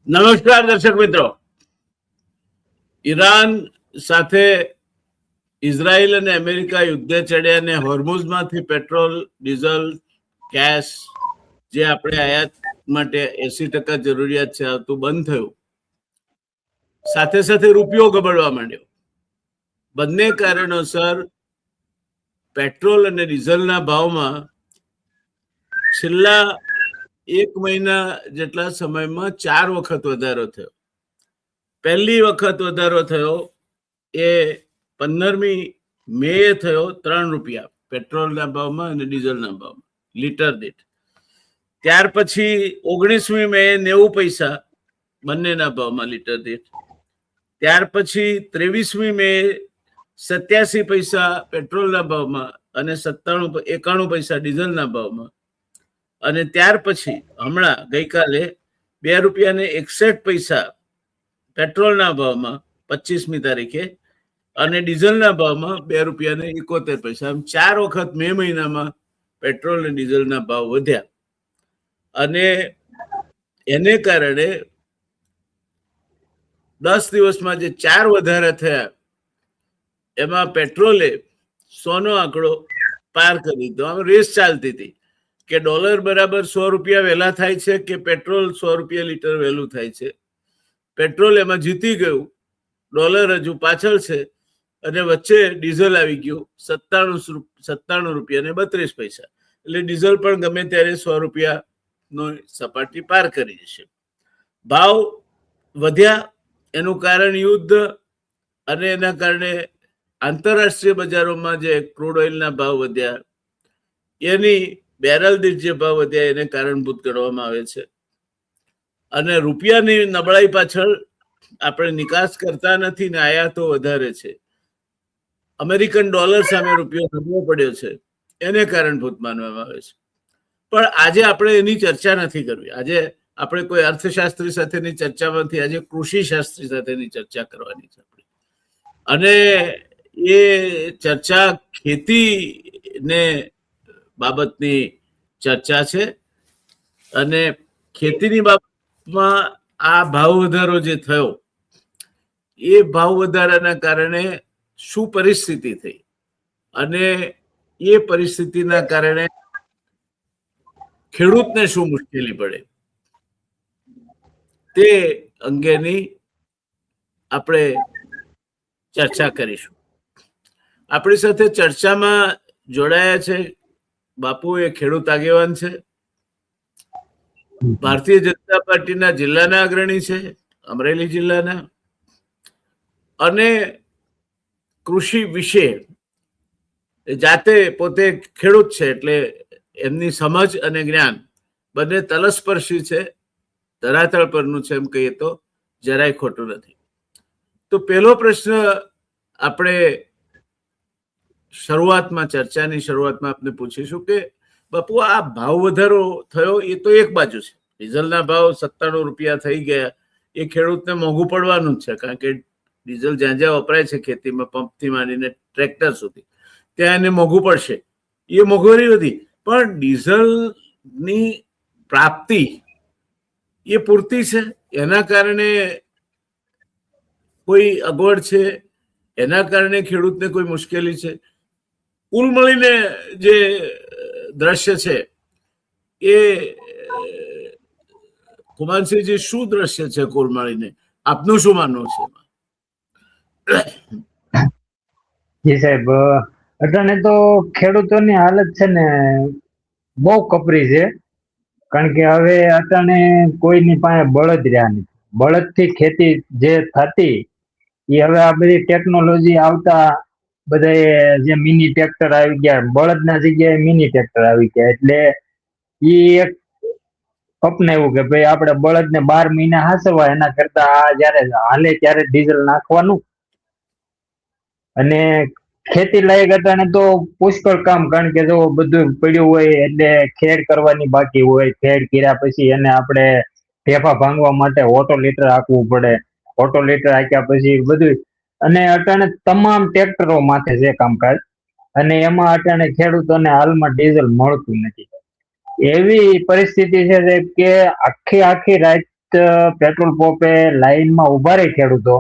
નમસ્કાર દર્શક મિત્રો. ઈરાન સાથે ઇઝરાયલ અને અમેરિકા યુદ્ધે ચડ્યા અને હોર્મુઝમાંથી પેટ્રોલ, ડીઝલ, ગેસ જે આપણે આયાત માટે 80% જરૂરિયાત છે આવતું બંધ થયું. સાથે સાથે રૂપિયો ગબડવા માંડ્યો. બંને કારણોસર પેટ્રોલ અને ડીઝલના ભાવમાં છેલ્લા 1 મહિના જેટલા સમયમાં 4 વખત વધારો થયો. પહેલી વખત વધારો થયો એ 15મી મે થયો 3 રૂપિયા પેટ્રોલના ભાવમાં અને ડીઝલના ભાવમાં લીટર દીઠ. ત્યાર પછી 19મી મે 90 પૈસા બંનેના ભાવમાં લીટર દીઠ. ત્યાર પછી 23મી મે 87 પૈસા પેટ્રોલના ભાવમાં અને 91 પૈસા ડીઝલના ભાવમાં. અને ત્યાર પછી હમણાં ગઈકાલે 2 રૂપિયા ને 61 પૈસા પેટ્રોલના ભાવમાં 25મી તારીખે અને ડીઝલના ભાવમાં 2 રૂપિયા ને 71 પૈસા. આમ 4 વખત મે મહિનામાં પેટ્રોલ અને ડીઝલના ભાવ વધ્યા. અને એને કારણે 10 દિવસમાં જે 4 વધારા થયા એમાં પેટ્રોલે 100નો આંકડો પાર કરી દીધો. આમ રેસ ચાલતી હતી કે ડોલર બરાબર 100 રૂપિયા વહેલા થાય છે કે પેટ્રોલ 100 રૂપિયા લીટર વહેલું થાય છે. પેટ્રોલ એમાં જીતી ગયું, ડોલર હજુ પાછળ છે અને વચ્ચે ડીઝલ આવી ગયું 97 રૂપિયા ને 32 પૈસા. એટલે ડીઝલ પણ ગમે ત્યારે 100 રૂપિયાનો સપાટી પાર કરી જશે. ભાવ વધ્યા એનું કારણ યુદ્ધ અને એના કારણે આંતરરાષ્ટ્રીય બજારોમાં જે ક્રૂડ ઓઇલના ભાવ વધ્યા એની બેરલ દીઠ જે ભાવ વધ્યા એને કારણભૂત ગણવામાં આવે છે. અને રૂપિયાની નબળાઈ પાછળ આપણે નિકાસ કરતા નથી ને આયાતો વધારે છે. અમેરિકન ડોલર સામે રૂપિયો નબળો પડ્યો છે એને કારણભૂત માનવામાં આવે છે. પણ આજે આપણે એની ચર્ચા નથી કરવી. આજે આપણે કોઈ અર્થશાસ્ત્રી સાથેની ચર્ચામાંથી આજે કૃષિ શાસ્ત્રી સાથેની ચર્ચા કરવાની છે આપણે. અને એ ચર્ચા ખેતીને બાબતની ચર્ચા છે. અને ખેતીની બાબતમાં આ ભાવ વધારો જે થયો એ ભાવ વધારાના કારણે શું પરિસ્થિતિ થઈ અને એ પરિસ્થિતિના કારણે ખેડૂતને શું મુશ્કેલી પડે તે અંગેની આપણે ચર્ચા કરીશું. આપણી સાથે ચર્ચામાં જોડાયા છે બાપુ, એ ખેડૂત આગેવાન છે, ભારતીય જનતા પાર્ટીના જિલ્લાના અગ્રણી છે, અમરેલી જિલ્લાના, અને કૃષિ વિશે જાતે પોતે ખેડૂત છે એટલે એમની સમજ અને જ્ઞાન બંને તલસ્પર્શી છે, ધરાતળ પરનું છે એમ કહીએ તો જરાય ખોટું નથી. તો પહેલો પ્રશ્ન આપણે શરૂઆતમાં, ચર્ચાની શરૂઆતમાં આપણે પૂછીશું કે બાપુ આ ભાવ વધારો થયો એ તો એક બાજુ છે. ડીઝલના ભાવ 97 રૂપિયા થઈ ગયા એ ખેડૂતને મોંઘું પડવાનું જ છે, કારણ કે ડીઝલ જ્યાં જ્યાં વપરાય છે ખેતીમાં, પંપથી માંડીને ટ્રેક્ટર સુધી, ત્યાં એને મોંઘું પડશે. એ મોંઘવારી વધી, પણ ડીઝલની પ્રાપ્તિ એ પૂરતી છે? એના કારણે કોઈ અગવડ છે? એના કારણે ખેડૂતને કોઈ મુશ્કેલી છે? કુલ મળીને જે દ્રશ્ય છે એ કુમાનસિંહજી શું દ્રશ્ય છે કુલ મળીને? આપનું શું માનવું છે? જી સાહેબ, અટાણે તો ખેડૂતોની હાલત છે ને બહુ કપરી છે. કારણ કે હવે અટાણે કોઈની પાસે બળદ રહ્યા નથી. બળદથી ખેતી જે થતી એ હવે આ બધી ટેકનોલોજી આવતા બધા જે મિની ટ્રેક્ટર આવી ગયા, બળદના જગ્યાએ મિની ટ્રેક્ટર આવી ગયા. એટલે એ એક અપનાવ્યું કે ભાઈ આપણે બળદને 12 મહિના હાંસવા, એના કરતા આ જયારે હાલે ત્યારે ડીઝલ નાખવાનું. અને ખેતી લાયક અટાણે તો પુષ્કળ કામ, કારણ કે જો બધું પડ્યું હોય એટલે ખેડ કરવાની બાકી હોય, ખેડ કર્યા પછી એને આપણે ઢેફા ભાંગવા માટે ઓટો લીટર હાંકવું પડે, ઓટો લીટર હાંક્યા પછી બધું. અને અટાણે તમામ ટ્રેક્ટરો માથે છે કામકાજ, અને એમાં અટાણે ખેડૂતોને હાલમાં ડીઝલ મળતું નથી. એવી પરિસ્થિતિ છે કે આખી રાત પેટ્રોલ પંપે લાઈનમાં ઉભા રહે ખેડૂતો,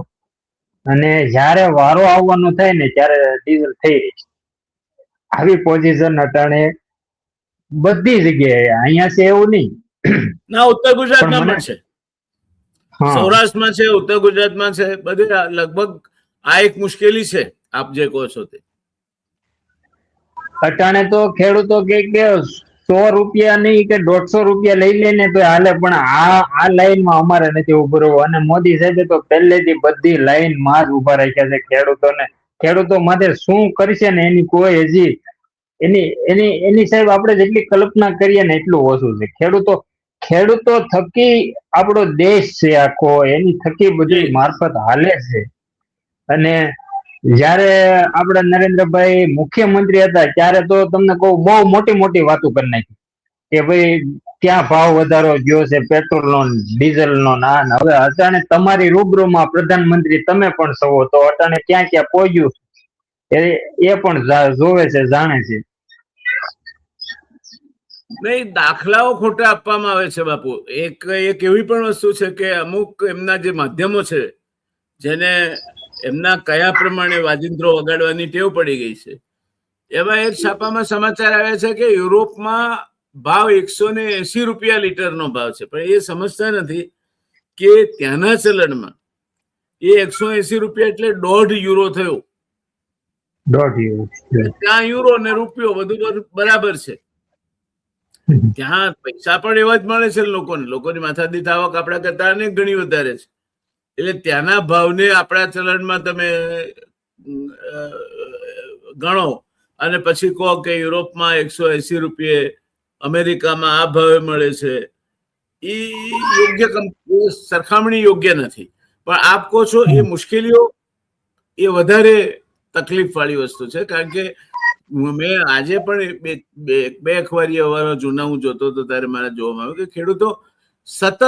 અને જ્યારે વારો આવવાનો થાય ને ત્યારે ડીઝલ થઈ રહી છે. આવી પોઝિશન અટાણે બધી જગ્યાએ. અહીંયા છે એવું નહીં. ના, ઉત્તર ગુજરાતમાં પણ મને પણ છે, હા સૌરાષ્ટ્રમાં છે, ઉત્તર ગુજરાતમાં છે, બધે લગભગ આ એક મુશ્કેલી છે આપ જે કહો છો તે. અટાણે તો ખેડૂતો કે 100 રૂપિયા નહીં કે 150 રૂપિયા લઈ લે ને તો હાલે, પણ આ લાઈનમાં અમારે નથી ઉભું રહેવું. અને મોદી સાહેબે તો પહેલેથી બધી લાઈન માં જ ઉભા રાખ્યા છે ખેડૂતોને. ખેડૂતો માટે શું કરશે ને એની કોઈ હજી એની એની એની સાહેબ આપણે જેટલી કલ્પના કરીએ ને એટલું ઓછું છે. ખેડૂતો થકી આપણો દેશ છે આખો, એની થકી બધી મારફત હાલે છે. અને જયારે આપડા નરેન્દ્રભાઈ મુખ્યમંત્રી હતા ત્યારે તો તમને કહું બહુ મોટી મોટી વાતો કરી નાખી કે ભાઈ ક્યાં ભાવ વધારો ગયો છે પેટ્રોલ નો, ડીઝલ નો. ના, હવે અટાણે તમારી રૂબરૂમાં પ્રધાનમંત્રી તમે પણ સવો તો અટાણે ક્યાં ક્યાં પહોંચ્યું એ પણ જોવે છે, જાણે છે. નહીં, દાખલાઓ ખોટા આપવામાં આવે છે બાપુ. એક એવી પણ વસ્તુ છે કે અમુક એમના જે માધ્યમો છે, જેને એમના કયા પ્રમાણે વાજિંત્રો વગાડવાની ટેવ પડી ગઈ છે, એમાં એક છાપામાં સમાચાર આવ્યા છે કે યુરોપમાં ભાવ 180 રૂપિયા લીટરનો ભાવ છે, પણ એ સમજતા નથી કે ત્યાંના ચલણમાં એ 180 રૂપિયા એટલે 1.5 યુરો થયો. 1.5 યુરો. ત્યાં યુરો ને રૂપિયો બધું બરાબર છે. ત્યાં પૈસા પણ એવા જ મળે છે લોકોની માથાદીઠ આવક આપણા કરતા અનેક ઘણી વધારે છે. એટલે ત્યાંના ભાવને આપણા ચલણમાં તમે ગણો અને પછી કહો કે યુરોપમાં 180 રૂપિયે, અમેરિકામાં આ ભાવે મળે છે, એ યોગ્ય સરખામણી યોગ્ય નથી. પણ આપ કહો છો એ મુશ્કેલીઓ એ વધારે તકલીફ વાળી વસ્તુ છે. કારણ કે મેં આજે પણ બે અખબારી જૂના હું જોતો હતો ત્યારે મારે જોવામાં આવ્યું કે ખેડૂતો સતત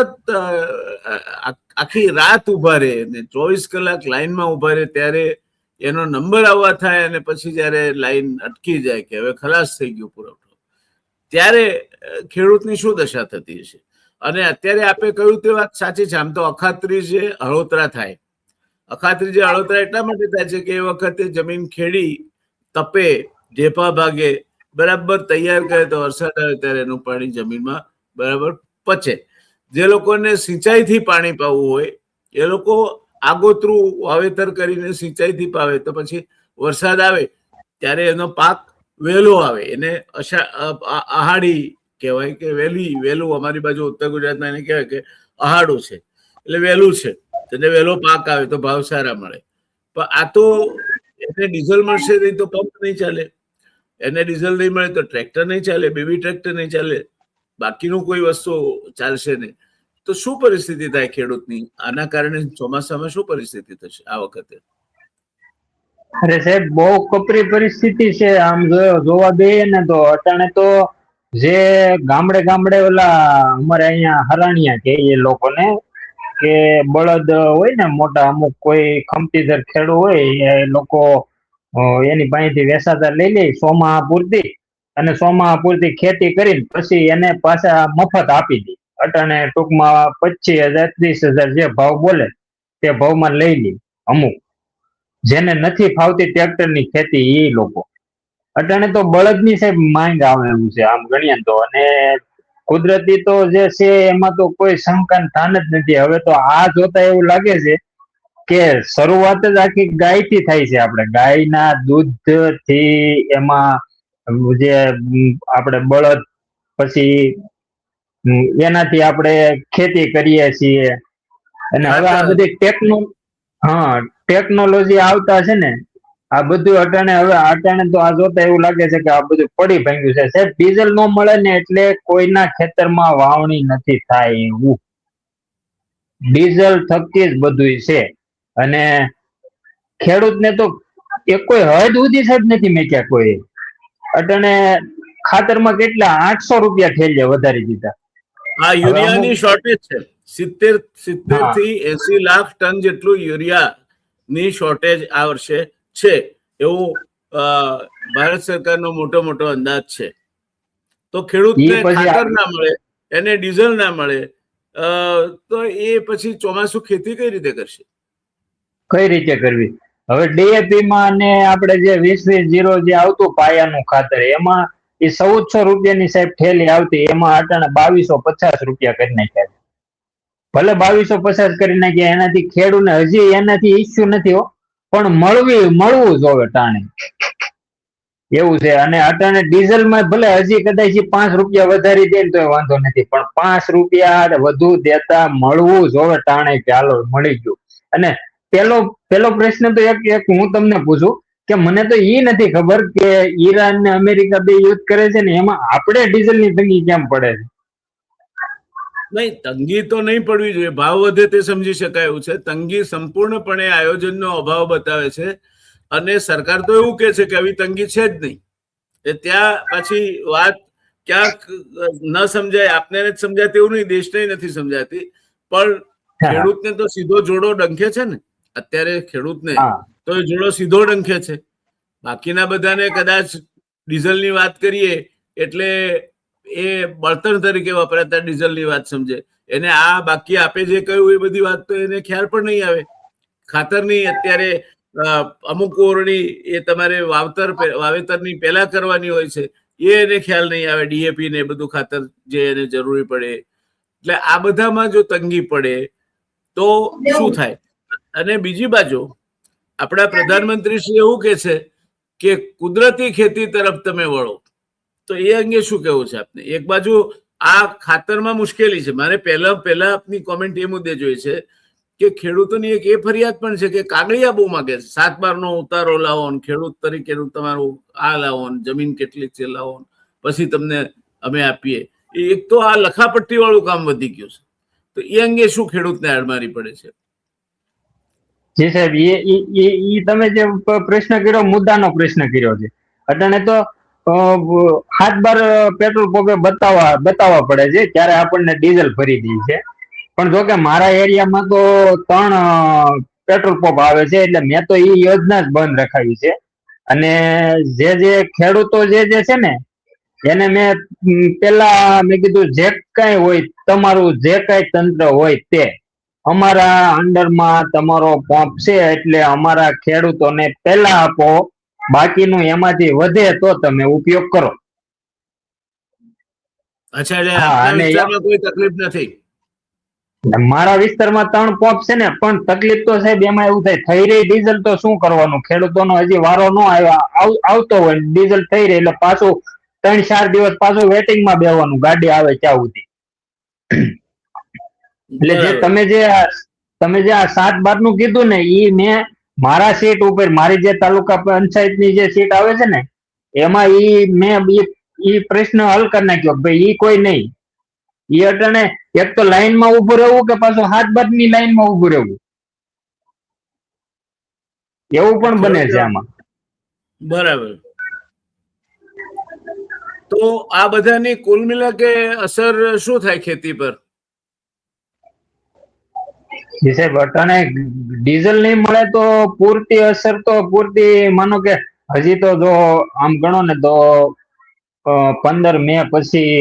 આખી રાત ઉભા રહે ને 24 કલાક લાઈનમાં ઉભા રહે, ત્યારે એનો નંબર આવવા થાય અને પછી જયારે લાઈન અટકી જાય કે હવે ખલાસ થઈ ગયો પુરવઠો, ત્યારે ખેડૂતની શું દશા થતી હશે. અને અત્યારે આપે કહ્યું તે વાત સાચી છે. આમ તો અખાત્રીજ હળોતરા થાય. અખાત્રીજ હળોતરા એટલા માટે થાય છે કે એ વખતે જમીન ખેડી તપે, ઢેફા ભાગે, બરાબર તૈયાર કરે તો વરસાદ આવે ત્યારે એનું પાણી જમીનમાં બરાબર પચે. જે લોકોને સિંચાઈથી પાણી પાવું હોય એ લોકો આગોતરું વાવેતર કરીને સિંચાઈથી પાવે તો પછી વરસાદ આવે ત્યારે એનો પાક વહેલો આવે. એને આહાડી કહેવાય કે વહેલું અમારી બાજુ ઉત્તર ગુજરાતમાં એને કહેવાય કે આહાડું છે, એટલે વહેલું છે, એટલે વહેલો પાક આવે તો ભાવ સારા મળે. પણ આ તો એને ડીઝલ મળશે નહીં તો પંપ નહીં ચાલે, એને ડીઝલ નહીં મળે તો ટ્રેક્ટર નહીં ચાલે, બેબી ટ્રેક્ટર નહીં ચાલે, બાકીનું કોઈ વસ્તુ ચાલશે નહીં. તો શું પરિસ્થિતિ થાય ખેડૂતની? આના કારણે ચોમાસામાં શું પરિસ્થિતિ થશે આ વખતે? અરે સાહેબ, બહુ કપરી પરિસ્થિતિ છે. આમ જોવા જઈએ ને તો અટાણે તો જે ગામડે ઓલા અમારે અહીંયા હરાણિયા કે એ લોકોને કે બળદ હોય ને મોટા, અમુક કોઈ ખમતીધર ખેડૂ હોય એ લોકો એની પાસેથી વેસાતા લઈ લે સોમાહા પૂરતી, અને સોમાહા પૂરતી ખેતી કરીને પછી એને પાછા મફત આપી દે. અટાણે ટૂંકમાં 25,000 30,000 જે ભાવ બોલે તે ભાવમાં લઈ લે. અમુક જેને નથી ફાવતી ટ્રેક્ટરની ખેતી એ લોકો. અટાણે તો બળદની સાહેબ માંગ આવે એવું છે આમ ગણીએ તો. અને કુદરતી તો જે છે એમાં તો કોઈ શંકા સ્થાન જ નથી. હવે તો આ જોતા એવું લાગે છે કે શરૂઆત જ આખી ગાય થી થાય છે. આપણે ગાયના દૂધ થી એમાં જે આપણે બળદ, પછી એનાથી આપણે ખેતી કરીએ છીએ. અને હવે આ બધી ટેકનોલોજી આવતા છે ને, આ બધું અટાણે તો આ જોતા એવું લાગે છે કે આ બધું પડી ભાંગ્યું છે. સાહેબ, ડીઝલ ન મળે ને એટલે કોઈના ખેતરમાં વાવણી નથી થાય એવું. ડીઝલ થકી જ બધું છે. અને ખેડૂતને તો એક કોઈ હદ સુધી સાહેબ નથી મેક્યા કોઈ. અટાણે ખાતરમાં કેટલા 800 રૂપિયા ઠેલ્યા વધારી દીધા. આ યુરિયાની શોર્ટેજ છે. 70 થી 80 લાખ ટન જેટલું યુરિયાની શોર્ટેજ આ વર્ષે છે એવું ભારત સરકારનો મોટો અંદાજ છે. તો ખેડૂતને ખાતર ના મળે, એને ડીઝલ ના મળે, તો એ પછી ચોમાસું ખેતી કઈ રીતે કરશે? કઈ રીતે કરવી? હવે ડીએપી માં અને આપણે જે 20-20-0 જે આવતું પાયાનું ખાતર, એમાં એ 1400 રૂપિયાની સાહેબ થેલી આવતી, એમાં અટાણે 2250 રૂપિયા કરી નાખ્યા. ભલે 2250 કરી નાખ્યા, એનાથી ખેડૂતને હજી એનાથી ઈસ્યુ નથી હો, પણ મળવું જોવે ટાણે એવું છે. અને અટાણે ડીઝલમાં ભલે હજી કદાચ 5 રૂપિયા વધારી દે ને તો વાંધો નથી, પણ 5 રૂપિયા વધુ દેતા મળવું જોવે ટાણે કે હાલો મળી ગયું. અને પેલો પ્રશ્ન તો એક હું તમને પૂછું કે મને તો ઈ નથી ખબર કે ઈરાન ને અમેરિકા બે યુદ્ધ કરે છે ને, એમાં આપણે ડીઝલ ની તંગી કેમ પડે છે? નહીં, તંગી તો નહીં પડવી જોઈએ. ભાવ વધે તે સમજી શકાય એવું છે. તંગી સંપૂર્ણપણે આયોજનનો અભાવ બતાવે છે. અને સરકાર તો એવું કે છે કે આવી તંગી છે જ નહીં. એ ત્યાં પાછી વાત ક્યાંક ન સમજાય, આપને જ સમજાય તેવું નહીં, દેશને નથી સમજાતી, પણ ખેડૂતને તો સીધો જોડો ડંખે છે ને અત્યારે. ખેડૂતને તો એ જોડો સીધો ડંખે છે. બાકીના બધાને કદાચ ડીઝલની વાત કરીએ એટલે એ બળતણ તરીકે વપરાતા ડીઝલની વાત સમજે. એને આ બાકી આપે જે કહ્યું એ બધી વાત તો એને ખ્યાલ પણ નહીં આવે. ખાતરની અત્યારે અમુક ઓરણી એ તમારે વાવેતરની પહેલા કરવાની હોય છે, એ એને ખ્યાલ નહીં આવે. ડીએપી ને બધું ખાતર જે એને જરૂરી પડે. એટલે આ બધામાં જો તંગી પડે તો શું થાય? અને બીજી બાજુ આપણા પ્રધાનમંત્રી શ્રી એવું કે છે કે કુદરતી ખેતી તરફ તમે વળો, તો એ અંગે શું કેવું છે આપને? એક બાજુ આ ખાતરમાં મુશ્કેલી છે. મારે પહેલા આપની કોમેન્ટ એ મુદ્દે જોઈ છે કે ખેડૂતોની એક એ ફરિયાદ પણ છે કે કાગળિયા બહુ માંગે છે. 7/12 નો ઉતારો લાવો, ખેડૂત તરીકેનું તમારું આ લાવો, જમીન કેટલી છે લાવો, પછી તમને અમે આપીએ. એક તો આ લખાપટ્ટી વાળું કામ વધી ગયું છે. તો એ અંગે શું ખેડૂતને હાડમારી પડે છે? જી સાહેબ, એ તમે જે પ્રશ્ન કર્યો, મુદ્દાનો પ્રશ્ન કર્યો છે. અટાણે તો 7/12 પેટ્રોલ પંપે બતાવવા પડે છે, ત્યારે આપણને ડીઝલ ભરી દે છે. પણ જો કે મારા એરિયામાં તો 3 પેટ્રોલ પંપ આવે છે, એટલે મેં તો એ યોજના જ બંધ રખાવી છે. અને જે ખેડૂતો જે છે ને, એને મેં પેલા મેં કીધું જે કઈ હોય તમારું, જે કઈ તંત્ર હોય તે અમારા અંડરમાં તમારો પંપ છે, એટલે અમારા ખેડૂતોને પેલા આપો, બાકીનું એમાંથી વધે તો તમે ઉપયોગ કરો. અચ્છા, એટલે આપના વિસ્તારમાં કોઈ તકલીફ નથી? મારા વિસ્તારમાં 3 પંપ છે ને, પણ તકલીફ તો સાહેબ એમાં એવું થાય, થઈ રહી ડીઝલ તો શું કરવાનું, ખેડૂતોનો હજી વારો ન આવતો હોય, ડીઝલ થઈ રહી એટલે પાછું 3-4 દિવસ પાછું વેટિંગમાં બેવાનું, ગાડી આવે ત્યાં સુધી. એટલે જે તમે જે આ 7/12 નું કીધું ને, ઈ મેં મારા સીટ ઉપર, મારી જે તાલુકા પંચાયતની જે સીટ આવે છે ને, એમાં મેં ઈ પ્રશ્ન હલ કરી નાખ્યો કે ભાઈ ઈ કોઈ નહીં. ઈ અટાણે એક તો લાઈનમાં ઉભું રહેવું કે પાછું 7/12 ની લાઈનમાં ઉભું રહેવું, એવું પણ બને છે આમાં. બરાબર. તો આ બધાની કુલ મિલા કે અસર શું થાય ખેતી પર? સાહેબ, અટાણે ડીઝલ નહીં મળે તો પૂરતી અસર તો માનો કે હજી તો જો આમ ગણો ને તો 15 મે પછી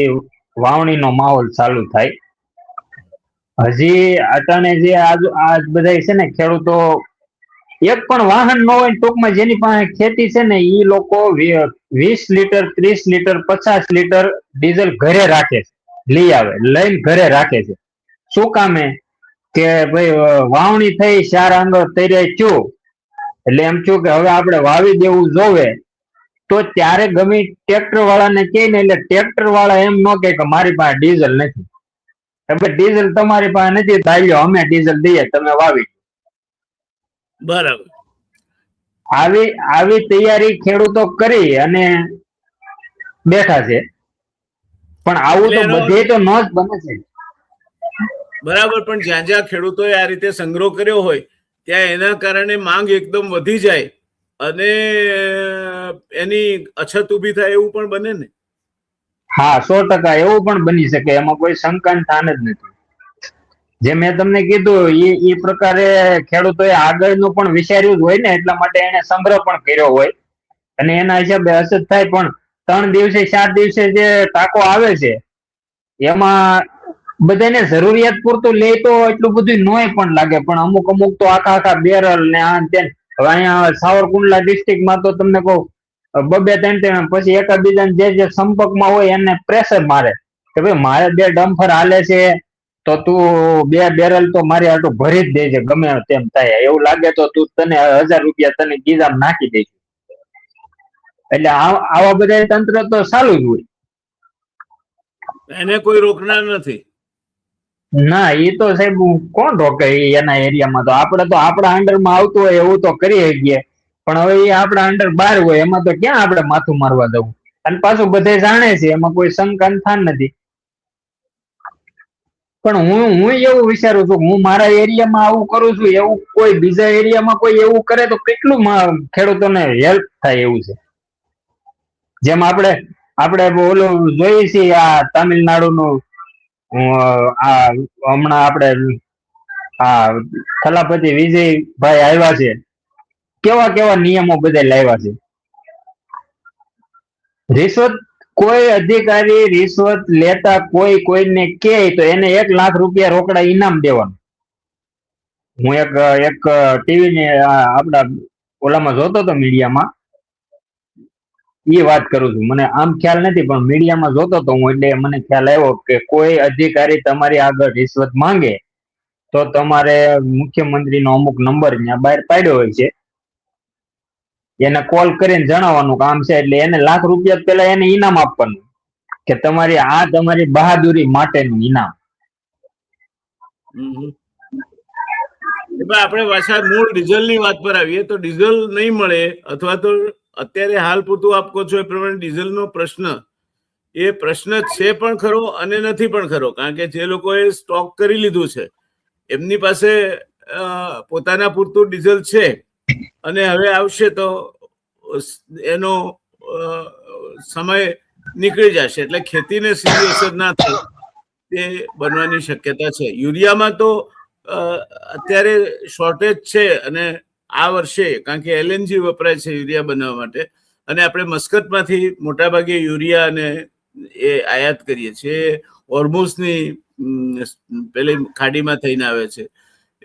વાવણીનો માહોલ ચાલુ થાય. હજી અટાણે જે આજ બધા છે ને ખેડૂતો, એક પણ વાહન ન હોય, ટૂંકમાં જેની પાસે ખેતી છે ને, ઈ લોકો 20 લીટર 30 લીટર 50 લીટર ડીઝલ ઘરે રાખે છે, લઈ આવે, લઈને ઘરે રાખે છે. શું કામે? કે ભાઈ વાવણી થઈ, 4 આંગળ તૈયાર થયું, એટલે એમ થયું કે હવે આપણે વાવી દેવું જોવે, તો ત્યારે ગમે ટ્રેક્ટર વાળાને કહે ને, એટલે ટ્રેક્ટર વાળા એમ ન કહે કે મારી પાસે ડીઝલ નથી, ડીઝલ તમારી પાસે નથી, ચાલ્યો અમે ડીઝલ દઈએ, તમે વાવી. બરાબર. આવી તૈયારી ખેડૂતો કરી અને બેઠા છે, પણ આવું તો બધે તો ન જ બને છે. બરાબર, પણ જ્યાં જ્યાં ખેડૂતોએ આ રીતે સંગ્રહ કર્યો હોય, ત્યાં એના કારણે માંગ એકદમ વધી જાય અને એની અછત ઉભી થાય, એવું પણ બને ને? હા, 100% એવું પણ બની શકે, એમાં કોઈ શંકાનું સ્થાન જ નથી. જે મેં તમને કીધું એ પ્રકારે ખેડૂતોએ આગળનું પણ વિચાર્યું જ હોય ને, એટલા માટે એને સંગ્રહ પણ કર્યો હોય, અને એના હિસાબે અસર થાય. પણ 3 દિવસે 4 દિવસે જે ટાંકો આવે છે, એમાં બધાને જરૂરિયાત પૂરતું લે તો એટલું બધું નોય પણ લાગે, પણ અમુક અમુક તો આખા બેરલ ને આ તે. હવે અહીંયા સાવરકુંડલા ડિસ્ટ્રિક્ટમાં તો તમને કહું, બબે ત્રણ પછી એકબીજાને જે સંપર્કમાં હોય એને પ્રેશર મારે કે ભાઈ મારે 2 ડમ્ફર હાલે છે તો તું 2 બેરલ તો મારી આટલું ભરી જ દેજે, ગમે તેમ થાય. એવું લાગે તો તું તને 1000 રૂપિયા તને ગીઝામ નાખી દઈશ. એટલે આવા બધા તંત્ર તો ચાલુ જ હોય. એને કોઈ રોકનાર નથી. ના, એ તો સાહેબ કોણ રોકે એના એરિયામાં? તો આપણા અંડરમાં આવતું હોય એવું તો કરી શકીએ, પણ હવે એ આપણા અંડર બહાર હોય એમાં તો ક્યાં આપણે માથું મારવા દઉં? અને પાછું બધે જાણે છે, એમાં કોઈ શંકા થાન નથી. પણ હું એવું વિચારું છું, હું મારા એરિયામાં આવું કરું છું, એવું કોઈ બીજા એરિયામાં કોઈ એવું કરે તો કેટલું ખેડૂતોને હેલ્પ થાય એવું છે. જેમ આપણે ઓલું જોઈએ છીએ આ તામિલનાડુનું, આ હમણાં આપણે આ થલાપતિ વિજયભાઈ આવ્યા છે, કેવા કેવા નિયમો બધા લાવ્યા છે. રિશ્વત, કોઈ અધિકારી રિશ્વત લેતા કોઈને કે તો એને 1 લાખ રૂપિયા રોકડા ઇનામ દેવાનું. હું એક ટીવી ને આપડા ઓલામાં જોતો હતો, મીડિયામાં એ વાત કરું છું. મને આમ ખ્યાલ નથી, પણ મીડિયામાં જોતો હતો હું, એટલે મને ખ્યાલ આવ્યો કે કોઈ અધિકારી તમારી આગળ રિશ્વત માંગે તો તમારે મુખ્યમંત્રીનો અમુક નંબર ત્યાં બહાર પાડ્યો હોય છે, એને કોલ કરીને જણાવવાનું કામ છે, એટલે એને 1 લાખ રૂપિયા પેલા એને ઇનામ આપવાનું કે તમારી બહાદુરી માટેનું ઇનામ. આપણે પાછા મૂળ ડીઝલની વાત પર આવીએ તો ડીઝલ નહીં મળે, અથવા તો અત્યારે હાલ પૂરતું આપ કહો છો એ પ્રમાણે ડીઝલનો પ્રશ્ન છે પણ ખરો અને નથી પણ ખરો. કારણ કે જે લોકોએ સ્ટોક કરી લીધું છે એમની પાસે પોતાના પૂરતું ડીઝલ છે, અને હવે આવશે તો એનો સમય નીકળી જશે, એટલે ખેતીને સીધી અસર ના થાય તે બનવાની શક્યતા છે. યુરિયામાં તો અત્યારે શોર્ટેજ છે, અને આ વર્ષે કારણ કે એલએનજી વપરાય છે યુરિયા બનાવવા માટે, અને આપણે મસ્કતમાંથી મોટાભાગે યુરિયા અને એ આયાત કરીએ છીએ, હોર્મુઝની પેલી ખાડીમાં થઈને આવે છે,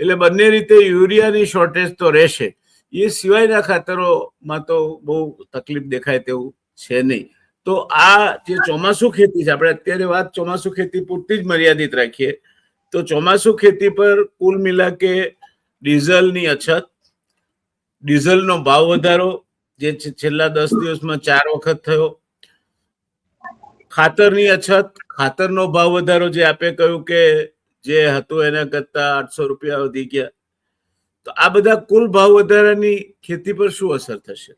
એટલે બંને રીતે યુરિયાની શોર્ટેજ તો રહેશે. એ સિવાયના ખાતરોમાં તો બહુ તકલીફ દેખાય તેવું છે નહીં. તો આ જે ચોમાસુ ખેતી છે, આપણે અત્યારે વાત ચોમાસુ ખેતી પૂરતી જ મર્યાદિત રાખીએ તો ચોમાસુ ખેતી પર કુલ મિલા કે ડીઝલની અછત, ડીઝલનો ભાવ વધારો જે છેલ્લા 10 દિવસમાં 4 વખત થયો, ખાતરની અછત, ખાતરનો ભાવ વધારો જે આપે કહ્યું કે જે હતું એના કરતા 800 રૂપિયા વધી ગયા, તો આ બધા કુલ ભાવ વધારાની ખેતી પર શું અસર થશે?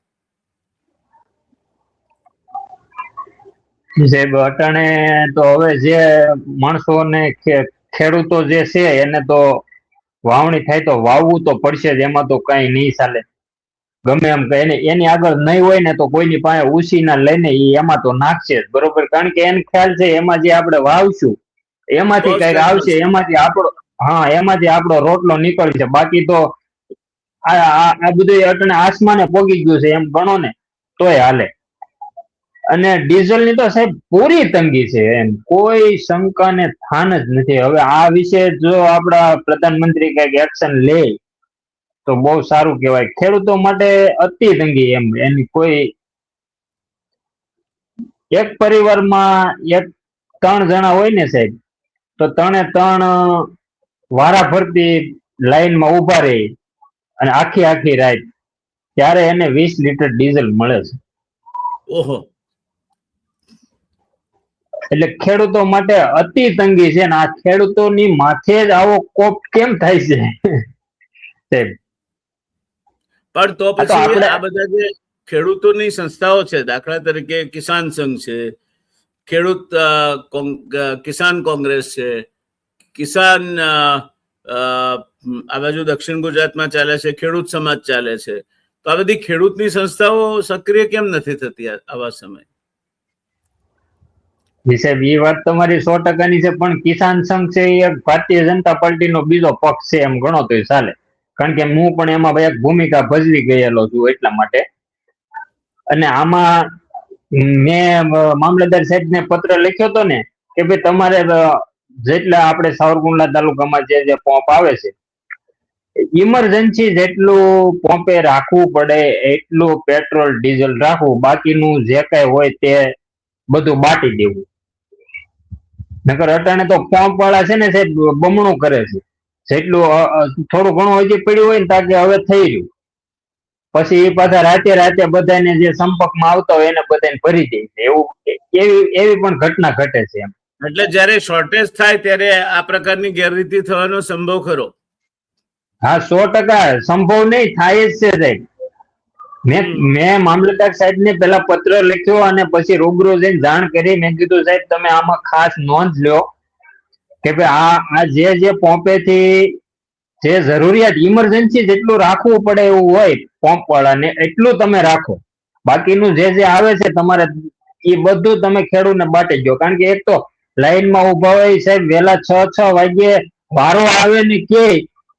સાહેબ, અટાણે તો હવે જે માણસોને ખેડૂતો જે છે એને તો વાવણી થાય તો વાવવું તો પડશે જ, એમાં તો કઈ નહીં ચાલે. ગમે એમ કે એની આગળ નહીં હોય ને તો કોઈની પાસે ઉછીના લઈને એમાં તો નાખશે જ, બરોબર? કારણ કે એને ખ્યાલ છે એમાં જે આપણે વાવશું એમાંથી કઈક આવશે, એમાંથી આપણો રોટલો નીકળશે. બાકી તો આ બધું અટણે આસમાને પોગી ગયું છે એમ ગણો ને તોય હાલે. અને ડીઝલ ની તો સાહેબ પૂરી તંગી છે, એમ કોઈ શંકાને થાન જ નથી. હવે આ વિશે જો આપણા પ્રધાનમંત્રી કઈક એક્શન લે તો બહુ સારું કહેવાય. ખેડૂતો માટે અતિ તંગી, એમ એની કોઈ એક પરિવારમાં 3 જણા હોય ને સાહેબ, તો 3 વારા ફરતી લાઈનમાં ઉભા રહી અને આખી રાત, ત્યારે એને 20 લીટર ડીઝલ મળે છે. ઓહો! એટલે ખેડૂતો માટે અતિ તંગી છે, ને આ ખેડૂતોની માથે જ આવો કોપ કેમ થાય છે સાહેબ? પણ તો પછી આ બધા જે ખેડૂતોની સંસ્થાઓ છે, દાખલા તરીકે કિસાન સંઘ છે, કિસાન કોંગ્રેસ છે, કિસાન આ બાજુ દક્ષિણ ગુજરાતમાં ચાલે છે ખેડૂત સમાજ ચાલે છે, તો આ બધી ખેડૂતની સંસ્થાઓ સક્રિય કેમ નથી થતી આવા સમય? સાહેબ, એ વાત તમારી 100%ની છે, પણ કિસાન સંઘ છે એ ભારતીય જનતા પાર્ટીનો બીજો પક્ષ છે એમ ગણો તો ચાલે. કારણ કે હું પણ એમાં એક ભૂમિકા ભજવી ગયેલો છું એટલા માટે. અને આમાં મેં મામલતદાર સાહેબને પત્ર લખ્યો હતો ને કે ભાઈ તમારે જેટલા આપણે સાવરકુંડલા તાલુકામાં જે પંપ આવે છે, ઇમરજન્સી જેટલું પંપે રાખવું પડે એટલું પેટ્રોલ ડીઝલ રાખવું, બાકીનું જે કઈ હોય તે બધું બાટી દેવું. નકર અટાણે તો પંપ વાળા છે ને સાહેબ બમણું કરે છે. જેટલું થોડું ઘણું હજી પડ્યું હોય ને તાકે હવે થઈ રહ્યું, પછી એ પાછા રાતે બધાને જે સંપર્કમાં આવતા હોય એને બધાને ભરી દે છે. એવી પણ ઘટના ઘટે છે એમ. એટલે જયારે શોર્ટેજ થાય ત્યારે આ પ્રકારની ગેરરીતિ થવાનો સંભવ ખરો? હા, 100% સંભવ નહીં, થાય જ છે સાહેબ. મેં મામલતદાર સાહેબ ને પેલા પત્ર લખ્યો અને પછી રૂબરૂ જઈને જાણ કરી. મેં કીધું સાહેબ તમે આમાં ખાસ નોંધ લ્યો કે ભાઈ આ જે પંપેથી જે જરૂરિયાત ઇમરજન્સી જેટલું રાખવું પડે એવું હોય પંપ વાળાને એટલું તમે રાખો, બાકીનું જે આવે છે તમારે એ બધું તમે ખેડૂતને બાટી દો. કારણ કે એક તો લાઈનમાં ઉભા હોય સાહેબ, વહેલા 6 વાગ્યે વારો આવે ને કે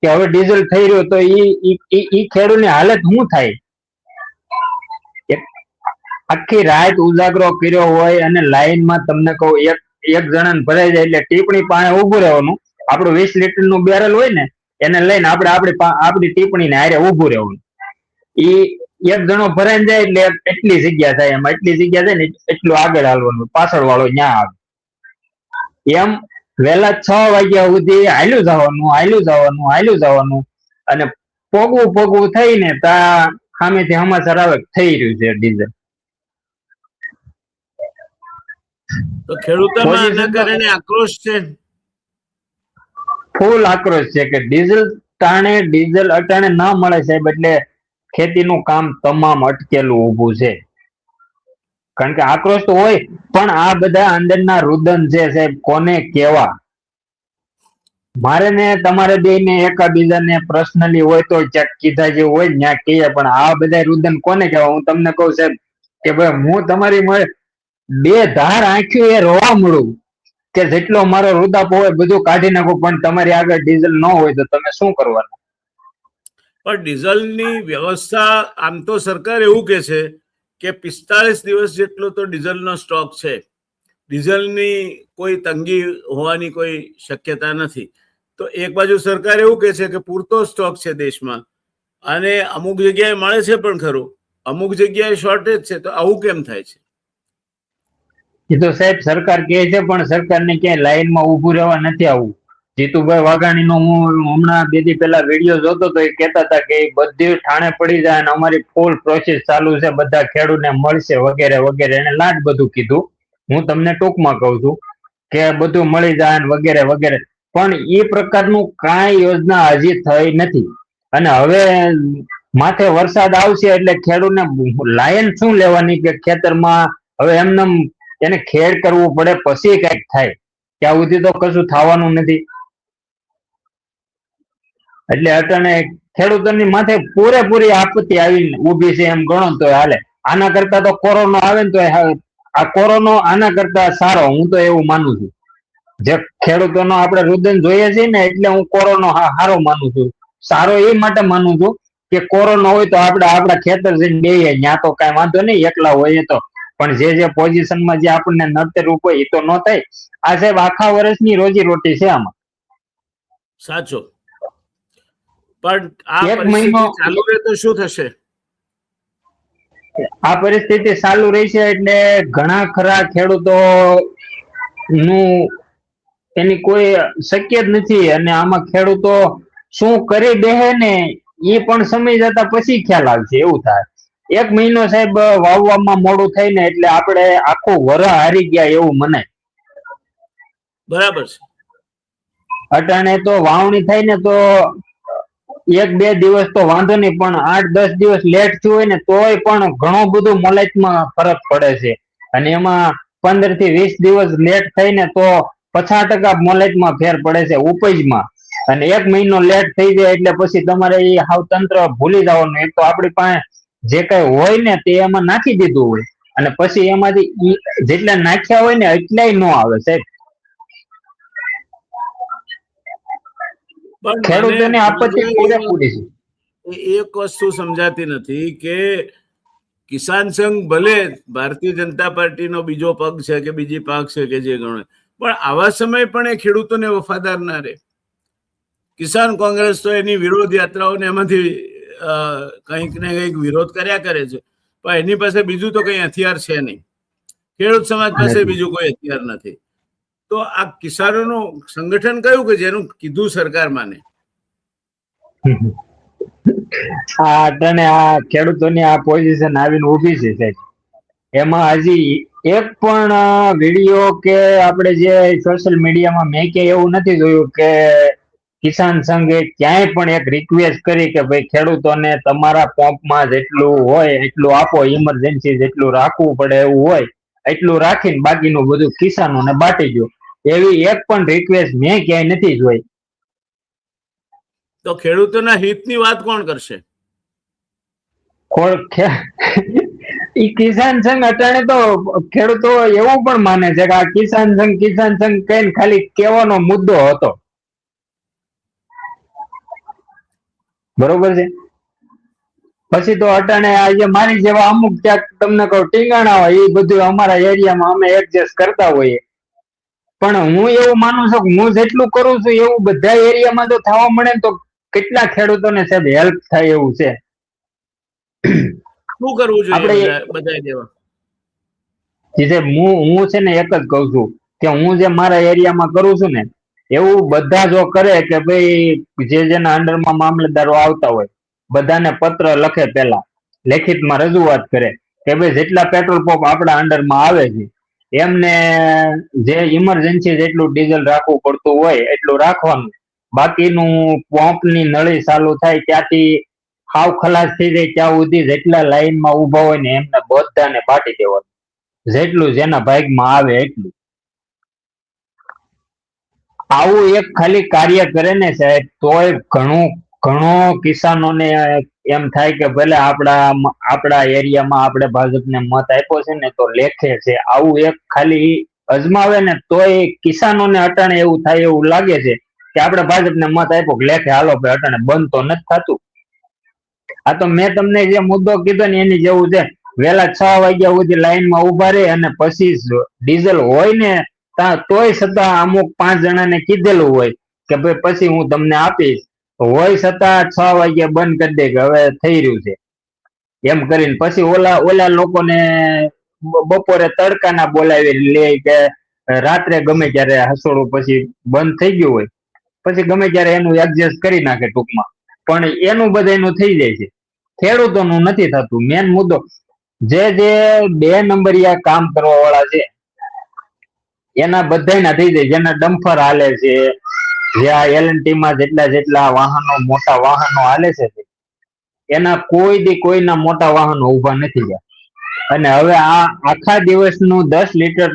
હવે ડીઝલ થઈ રહ્યો, તો ઈ ખેડૂતની હાલત શું થાય? આખી રાત ઉજાગરો કર્યો હોય અને લાઈનમાં તમને કહું એક જણાને ભરાઈ જાય એટલે ટીપણી પાસે ઉભું રહેવાનું. આપણું 20 લીટરનું બેરલ હોય ને એને લઈને આપણે આપણી ટીપણી ને હારે ઉભું રહેવાનું. ઈ એક જણો ભરાઈ જાય એટલે એટલી જગ્યા થાય, એમાં એટલી જગ્યા થાય ને એટલું આગળ હાલવાનું, પાછળ વાળો ન્યા આવે. એમ વહેલા 6 વાગ્યા સુધી હાલ્યું જવાનું અને પોગવું થઈને તા સામેથી સમાચાર આવે થઈ રહ્યું છે ડીઝલ. તો ખેડૂતોમાં આના કારણે આક્રોશ છે, ફૂલ આક્રોશ છે કે ડીઝલ અટાણે ના મળે સાહેબ એટલે ખેતીનું કામ તમામ અટકેલું ઊભું છે. કારણ કે આક્રોશ તો હોય, પણ આ બધા અંદરના રુદન છે સાહેબ, કોને કેવા? મારે ને તમારે બેને એકાબીજાને પર્સનલી હોય તો ચેક કીધા જેવું હોય ત્યાં કહીએ, પણ આ બધા રુદન કોને કહેવા? હું તમને કહું સાહેબ કે ભાઈ હું તમારી બે ધાર આંખ્યું એ રોવા મળું કે જેટલો મારો રુદાપો હોય બધું કાઢી નાખું, પણ તમારી આગળ ડીઝલ ન હોય તો તમે શું કરવાનું? પણ ડીઝલની વ્યવસ્થા આમ તો સરકાર એવું કે છે કે 45 દિવસ જેટલો તો ડીઝલનો સ્ટોક છે. ડીઝલની કોઈ તંગી હોવાની કોઈ શક્યતા નથી. તો એક બાજુ સરકાર એવું કે છે કે પૂરતો સ્ટોક છે દેશમાં અને અમુક જગ્યાએ મળે છે પણ ખરું, અમુક જગ્યાએ શોર્ટેજ છે. તો આવું કેમ થાય છે? એ તો સાહેબ સરકાર કહે છે, પણ સરકારને ક્યાંય લાઈનમાં ઉભું રહેવા નથી આવવું. જીતુભાઈ વાઘાણીનો હું હમણાં 2 દી પહેલા વિડીયો જોતો તો એ કહેતા હતા કે બધી ઠાણે પડી જાય અને અમારી ફૂલ પ્રોસેસ ચાલુ છે, બધા ખેડૂતને મળશે વગેરે વગેરે. એને લાટ બધું કીધું. હું તમને ટૂંકમાં કહું છું કે બધું મળી જાય વગેરે વગેરે, પણ એ પ્રકારનું કાંઈ યોજના હજી થઈ નથી. અને હવે માથે વરસાદ આવશે એટલે ખેડૂતને લાયન શું લેવાની કે ખેતરમાં હવે એમને એને ખેડ કરવું પડે પછી કઈક થાય, ત્યાં સુધી તો કશું થવાનું નથી. એટલે અટાણે ખેડૂતોની માથે પૂરેપૂરી આપત્તિ આવી ઉભી છે એમ ગણો તો હાલે. આના કરતા તો કોરોના આવે ને તો આ કોરોના આના કરતા સારો, હું તો એવું માનું છું. જે ખેડૂતોનો આપણે રુદન જોઈએ છીએ ને એટલે હું કોરોના સારો માનું છું. સારો એ માટે માનું છું કે કોરોના હોય તો આપણે આપણા ખેતર જઈને બેહીએ, ત્યાં તો કઈ વાંધો નહીં, એકલા હોઈએ તો. પણ જે પોઝિશનમાં જે આપણને નડતરૂપ હોય એ તો ન થાય. આ સાહેબ આખા વર્ષની રોજી રોટી છે આમાં. સાચો. પણ આ પરિસ્થિતિ ચાલુ રહે તો શું થશે? આ પરિસ્થિતિ ચાલુ રહી છે એટલે ઘણા ખરા ખેડૂતો નું એની કોઈ શક્ય જ નથી. અને આમાં ખેડૂતો શું કરી બેહે ને એ પણ સમય જતા પછી ખ્યાલ આવશે, એવું થાય. 1 મહિનો સાહેબ વાવવામાં મોડું થાય ને એટલે આપણે આખું વરહ હારી ગયા એવું મને. બરાબર છે. અટાણે તો વાવણી થાય ને તો 1-2 દિવસ તો વાંધો નહીં, પણ 8-10 દિવસ લેટ થયું હોય ને તોય પણ ઘણું બધું મોલાઈટમાં ફરક પડે છે. અને એમાં 15 થી 20 દિવસ લેટ થઈને તો 50% મોલાઈટમાં ફેર પડે છે ઉપજમાં. અને 1 મહિનો લેટ થઈ જાય એટલે પછી તમારે એ હાવ તંત્ર ભૂલી જવાનું. એક તો આપણી પાસે જે કઈ હોય ને તે એમાં નાખી દીધું હોય અને પછી એમાંથી જેટલા નાખ્યા હોય ને એટલાય ન આવે સાહેબ. ખેડૂતોની આપત્તિ પૂરેપૂરી છે. એક વસ્તુ સમજાતી નથી કે કિસાન સંઘ ભલે ભારતીય જનતા પાર્ટીનો બીજો પગ છે કે બીજી પક્ષ છે કે જે ગણે, પણ આવા સમયે પણ એ ખેડૂતોને વફાદાર ના રહે. કિસાન કોંગ્રેસ તો એની વિરોધ યાત્રાઓને એમાંથી કંઈક ને કંઈક વિરોધ કર્યા કરે છે, પણ એની પાસે બીજું તો કઈ હથિયાર છે નહીં. ખેડૂત સમાજ પાસે બીજું કોઈ હથિયાર નથી. તો આ કિસાનોનું સંગઠન કયું કે જેનું કીધું સરકાર માને? આ ખેડૂતોની આ પોઝિશન આવીને ઉભી છે સાહેબ. એમાં હજી એક પણ વિડીયો કે આપણે જે સોશિયલ મીડિયામાં મેં કે એવું નથી જોયું કે કિસાન સંઘે ક્યાંય પણ એક રિક્વેસ્ટ કરી કે ભાઈ ખેડૂતોને તમારા પંપમાં જેટલું હોય એટલું આપો, ઇમરજન્સી જેટલું રાખવું પડે એવું હોય એટલું રાખીને બાકીનું બધું કિસાનોને બાટી દો, એવી એક પણ રિક્વેસ્ટ મેં ક્યાંય નથી જોઈ. તો ખેડૂતોના હિતની વાત કોણ કરશે? ઈ કિસાન સંઘ અટાણે તો ખેડૂતો એવું પણ માને છે કે આ કિસાન સંઘ કઈ ખાલી કહેવાનો મુદ્દો હતો. બરોબર છે. પછી તો અટાણે આજે મારી જેવા અમુક ક્યાંક તમને કહું ટીંગાણા હોય એ બધું અમારા એરિયામાં અમે એડજસ્ટ કરતા હોઈએ. પણ હું એવું માનું છું કે હું જેટલું કરું છું એવું બધા એરિયામાં તો થવા મળે તો કેટલા ખેડૂતોને સાહેબ હેલ્પ થાય એવું છે. શું કરવું જોઈએ બધા દેવા? હું છે ને એક જ કઉ છું કે હું જે મારા એરિયામાં કરું છું ને એવું બધા જો કરે કે ભાઈ જેના અંડરમાં મામલતદારો આવતા હોય બધાને પત્ર લખે, પેલા લેખિતમાં રજૂઆત કરે કે ભાઈ જેટલા પેટ્રોલ પંપ આપણા અંડરમાં આવે છે એમને જે ઇમરજન્સી જેટલું ડીઝલ રાખવું પડતું હોય એટલું રાખવાનું, બાકીનું પંપની નળી ચાલુ થાય ત્યાંથી હાવ ખલાસ થઈ જાય ત્યાં સુધી જેટલા લાઈનમાં ઉભા હોય ને એમને બધાને બાટી દેવાનું, જેટલું જેના ભાગમાં આવે એટલું. આવું એક ખાલી કાર્ય કરે ને સાહેબ તોય ઘણો કિસાનોને એમ થાય કે ભલે આપણા એરિયામાં આપણે ભાજપને મત આપ્યો છે ને તો લેખે છે. આવું એક ખાલી અજમાવે ને તોય કિસાનોને અટાણે એવું થાય, એવું લાગે છે કે આપણે ભાજપને મત આપ્યો લેખે હાલો ભાઈ અટાણે બંધ તો નથી થતું. આ તો મેં તમને જે મુદ્દો કીધો ને એની જેવું છે. વેલા 6 વાગ્યા સુધી લાઈનમાં ઉભા રહે અને પછી ડીઝલ હોય ને તોય છતાં અમુક 5 જણાને કીધેલું હોય કે ભાઈ પછી હું તમને આપીશ, હોય છતાં 6 વાગ્યા બંધ કરી દે કે હવે થઈ રહ્યું છે એમ કરીને. પછી ઓલા લોકોને બપોરે તડકાના બોલાવી લે કે રાત્રે ગમે ત્યારે હસોડું પછી બંધ થઈ ગયું હોય પછી ગમે ત્યારે એનું એડજસ્ટ કરી નાખે ટૂંકમાં, પણ એનું બધાનું થઈ જાય છે, ખેડૂતોનું નથી થતું. મેન મુદ્દો જે 2 નંબરિયા કામ કરવા વાળા છે એના બધાના થઈ જાય, જેના ડમ્ફર હાલે છે, જે આ L&T માં જેટલા વાહનો મોટા વાહનો હાલે છે એના કોઈના મોટા વાહનો ઉભા નથી ગયા. અને હવે આ આખા દિવસનું 10 લીટર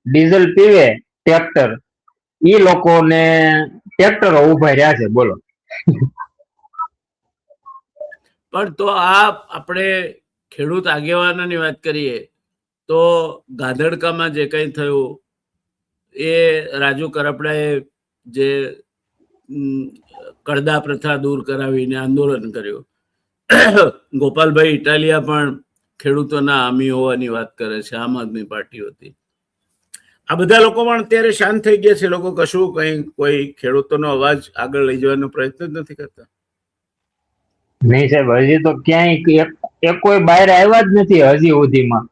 ડીઝલ પીવે ટ્રેક્ટર, ઈ લોકોને ટ્રેક્ટરો ઉભા રહ્યા છે બોલો. પણ તો આ આપણે ખેડૂત આગેવાનોની વાત કરીએ તો ગાધડકામાં જે કંઈ થયું એ રાજુ કરપડાએ જે કડદા પ્રથા દૂર કરાવીને આંદોલન કર્યું, ગોપાલભાઈ ઇટાલિયા પણ ખેડૂતોના હામી હોવાની વાત કરે છે, આમ આદમી પાર્ટી હતી. આ બધા લોકો પણ અત્યારે શાંત થઈ ગયા છે. લોકો કશું કોઈ ખેડૂતોનો અવાજ આગળ લઈ જવાનો પ્રયત્ન જ નથી કરતા. નહીં સાહેબ, હજી તો ક્યાંય એક કોઈ બહાર આવ્યા જ નથી હજી સુધીમાં.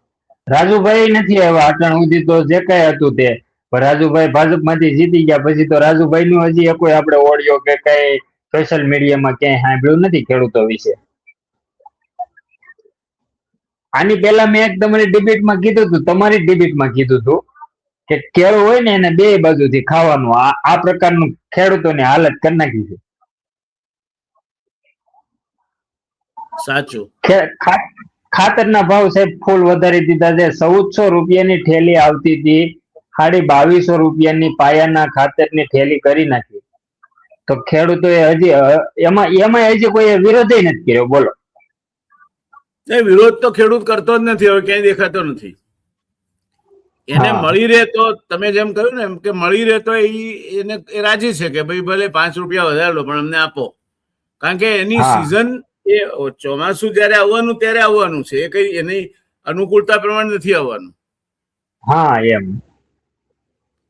રાજુભાઈ નથી આવ્યા અટાણ સુધી તો જે કઈ હતું તે. રાજુભાઈ ભાજપમાંથી જીતી ગયા પછી તો રાજુભાઈ નું હજી કોઈ આપણે ઓડિયો કે કઈ સોશિયલ મીડિયામાં ક્યાંય સાંભળ્યું નથી ખેડૂતો વિશે. આની પહેલા મેં એક તમારી ડિબેટમાં કીધું હતું, તમારી ડિબેટમાં કીધું હતું કે કેળું હોય ને એને 2 બાજુથી ખાવાનું. આ પ્રકારનું ખેડૂતોની હાલત કરી નાખી છે. સાચું. ખાતરના ભાવ સાહેબ ફૂલ વધારી દીધા છે. 1400 રૂપિયાની થેલી આવતી હતી, 2250 રૂપિયાની પાયાના ખાતરની થેલી કરી નાખી. તો ખેડૂતોએ હજી એમાં હજી કોઈ વિરોધ નથી કર્યો બોલો. વિરોધ તો ખેડૂત કરતો જ નથી, હવે ક્યાંય દેખાતો નથી. એને મળી રહે તો તમે જેમ કહ્યું ને એમ કે મળી રહે તો એને રાજી છે કે ભાઈ ભલે 5 રૂપિયા વધારે લો પણ અમને આપો, કારણ કે એની સિઝન એ ચોમાસું જયારે આવવાનું ત્યારે આવવાનું છે, એ કઈ એની અનુકૂળતા પ્રમાણે નથી આવવાનું. હા એમ.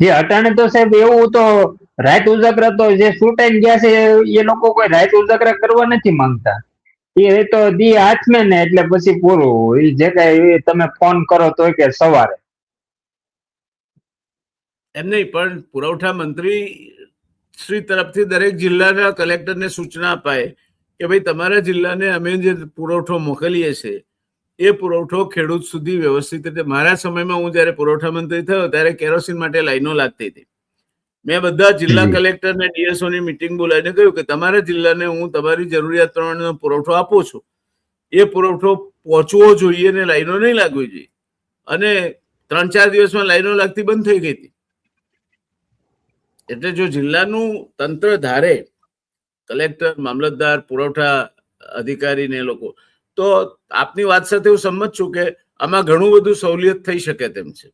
જે અટાણે તો સાહેબ એવું તો રાત ઉજાગરા તો જે છૂટાઈને ગયા છે એ લોકો કોઈ રાત ઉજાગરા કરવા નથી માંગતા. એ તો દી હાથમે ને એટલે પછી પૂરું. એ જે કઈ તમે ફોન કરો તો કે સવારે. એમ નહીં, પણ પુરવઠા મંત્રી શ્રી તરફથી દરેક જિલ્લાના કલેક્ટરને સૂચના અપાય કે ભાઈ તમારા જિલ્લાને અમે જે પુરવઠો મોકલીએ છીએ એ પુરવઠો ખેડૂત સુધી વ્યવસ્થિત રીતે. મારા સમયમાં હું જયારે પુરવઠા મંત્રી થયો ત્યારે કેરોસીન માટે લાઈનો લાગતી હતી. મેં બધા જિલ્લા કલેક્ટર ને ડીએસઓ ની મિટિંગ બોલાવીને કહ્યું કે તમારા જિલ્લાને હું તમારી જરૂરિયાત પ્રમાણેનો પુરવઠો આપું છું, એ પુરવઠો પહોંચવો જોઈએ ને લાઈનો નહીં લાગવી જોઈએ. અને 3-4 દિવસમાં લાઈનો લાગતી બંધ થઈ ગઈ હતી. એટલે જો જિલ્લાનું તંત્ર ધારે, કલેક્ટર, મામલતદાર, પુરવઠા અધિકારી ને લોકો, તો આપની વાત સાથે હું સંમત છું કે આમાં ઘણું બધું સહુલિયત થઈ શકે તેમ છે.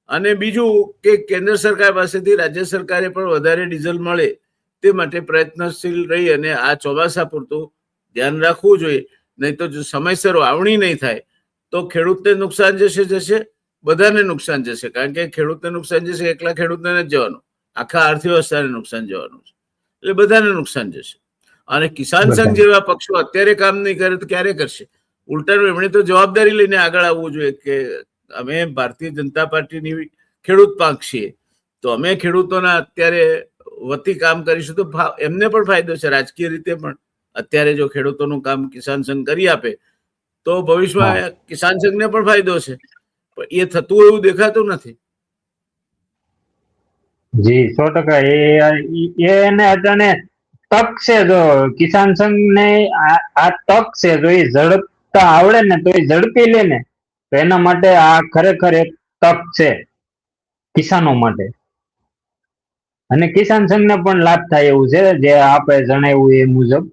અને બીજું કે કેન્દ્ર સરકાર પાસેથી રાજ્ય સરકારે પણ વધારે ડીઝલ મળે તે માટે પ્રયત્નશીલ રહી અને આ ચોમાસા પૂરતું ધ્યાન રાખવું જોઈએ. નહીં તો જો સમયસર વાવણી નહીં થાય તો ખેડૂતને નુકસાન જશે, બધાને નુકસાન જશે. કારણ કે ખેડૂતને નુકસાન જશે, એકલા ખેડૂતને નથી જવાનું, આખા અર્થવ્યવસ્થાને નુકસાન જવાનું છે. એટલે બધાને નુકસાન જશે. અને કિસાન સંઘ જેવા પક્ષો અત્યારે કામ નહીં કરે તો ક્યારે કરશે? ઉલટાનું એમણે તો જવાબદારી લઈને આગળ આવવું જોઈએ કે અમે ભારતીય જનતા પાર્ટીની ખેડૂત પાંખ છીએ, તો અમે ખેડૂતોના અત્યારે વતી કામ કરીશું તો એમને પણ ફાયદો છે, રાજકીય રીતે પણ. અત્યારે જો ખેડૂતોનું કામ કિસાન સંઘ કરી આપે તો ભવિષ્યમાં કિસાન સંઘને પણ ફાયદો છે. પણ એ થતું એવું દેખાતું નથી. જી 100%. એને અટાણે તક છે. જો કિસાન સંઘ ને આ તક છે, જો એ ઝડપતા આવડે ને તો એ ઝડપી લે ને તો એના માટે આ ખરેખર એક તક છે કિસાનો માટે. અને કિસાન સંઘને પણ લાભ થાય એવું છે જે આપણે જણાવ્યું એ મુજબ.